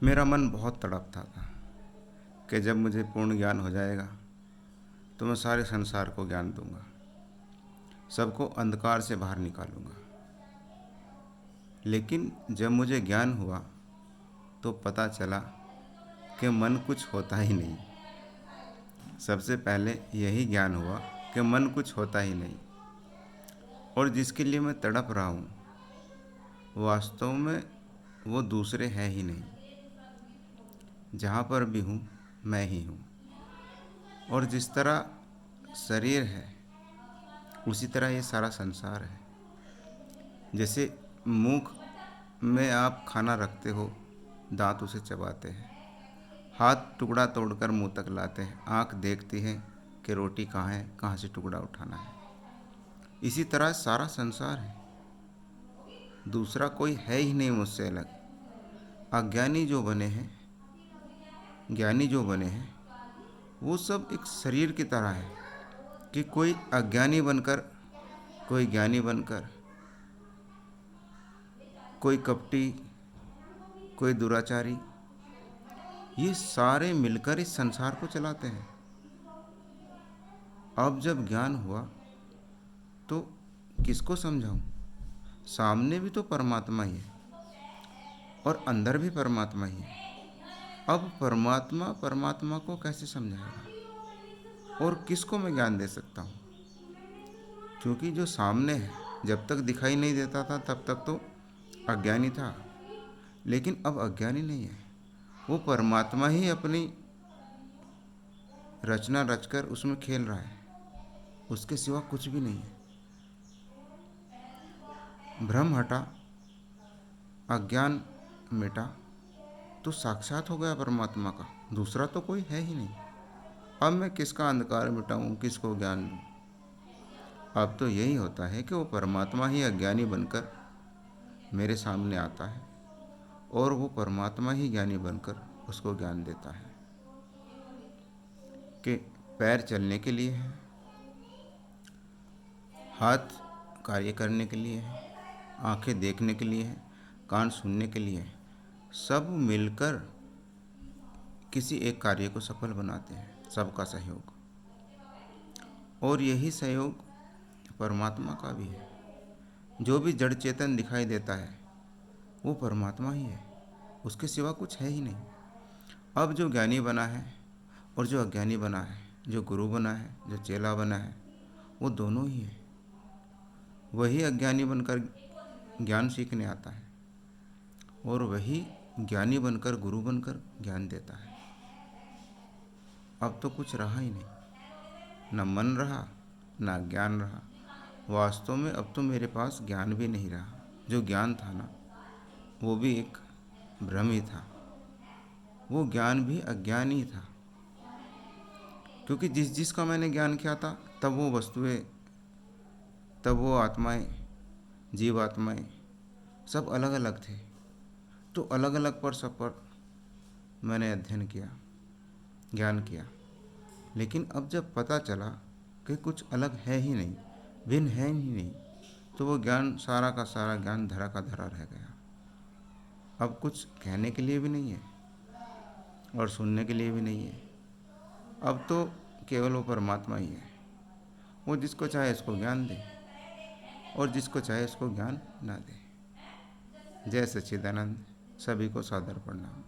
मेरा मन बहुत तड़पता था कि जब मुझे पूर्ण ज्ञान हो जाएगा तो मैं सारे संसार को ज्ञान दूंगा, सबको अंधकार से बाहर निकालूंगा। लेकिन जब मुझे ज्ञान हुआ तो पता चला कि मन कुछ होता ही नहीं। सबसे पहले यही ज्ञान हुआ कि मन कुछ होता ही नहीं, और जिसके लिए मैं तड़प रहा हूँ वास्तव में वो दूसरे हैं ही नहीं। जहाँ पर भी हूँ मैं ही हूँ, और जिस तरह शरीर है उसी तरह ये सारा संसार है। जैसे मुख में आप खाना रखते हो, दांत उसे चबाते हैं, हाथ टुकड़ा तोड़कर मुंह तक लाते हैं, आँख देखती है कि रोटी कहाँ है, कहाँ से टुकड़ा उठाना है। इसी तरह सारा संसार है, दूसरा कोई है ही नहीं मुझसे अलग। अज्ञानी जो बने हैं, ज्ञानी जो बने हैं, वो सब एक शरीर की तरह है कि कोई अज्ञानी बनकर, कोई ज्ञानी बनकर, कोई कपटी, कोई दुराचारी, ये सारे मिलकर इस संसार को चलाते हैं। अब जब ज्ञान हुआ तो किसको समझाऊं? सामने भी तो परमात्मा ही है और अंदर भी परमात्मा ही है। अब परमात्मा परमात्मा को कैसे समझाएगा और किसको मैं ज्ञान दे सकता हूँ? क्योंकि जो सामने है जब तक दिखाई नहीं देता था तब तक तो अज्ञानी था, लेकिन अब अज्ञानी नहीं है। वो परमात्मा ही अपनी रचना रचकर उसमें खेल रहा है, उसके सिवा कुछ भी नहीं है। भ्रम हटा, अज्ञान मिटा तो साक्षात हो गया परमात्मा का, दूसरा तो कोई है ही नहीं। अब मैं किसका अंधकार मिटाऊं, किसको ज्ञान दूं? अब तो यही होता है कि वो परमात्मा ही अज्ञानी बनकर मेरे सामने आता है और वो परमात्मा ही ज्ञानी बनकर उसको ज्ञान देता है कि पैर चलने के लिए है, हाथ कार्य करने के लिए है, आंखें देखने के लिए है, कान सुनने के लिए है। सब मिलकर किसी एक कार्य को सफल बनाते हैं, सबका सहयोग। और यही सहयोग परमात्मा का भी है। जो भी जड़ चेतन दिखाई देता है वो परमात्मा ही है, उसके सिवा कुछ है ही नहीं। अब जो ज्ञानी बना है और जो अज्ञानी बना है, जो गुरु बना है, जो चेला बना है, वो दोनों ही है। वही अज्ञानी बनकर ज्ञान सीखने आता है और वही ज्ञानी बनकर गुरु बनकर ज्ञान देता है। अब तो कुछ रहा ही नहीं, न मन रहा न ज्ञान रहा। वास्तव में अब तो मेरे पास ज्ञान भी नहीं रहा। जो ज्ञान था ना, वो भी एक भ्रम ही था, वो ज्ञान भी अज्ञान ही था। क्योंकि जिस जिसका मैंने ज्ञान किया था तब वो वस्तुएं, तब वो आत्माएं, जीव आत्माएं सब अलग अलग थे। तो अलग अलग पर सब पर मैंने अध्ययन किया, ज्ञान किया। लेकिन अब जब पता चला कि कुछ अलग है ही नहीं, भिन्न है ही नहीं, तो वो ज्ञान, सारा का सारा ज्ञान धरा का धरा रह गया। अब कुछ कहने के लिए भी नहीं है और सुनने के लिए भी नहीं है। अब तो केवल वो परमात्मा ही है। वो जिसको चाहे इसको ज्ञान दे और जिसको चाहे इसको ज्ञान ना दे। जय सच्चिदानंद। सभी को सादर प्रणाम।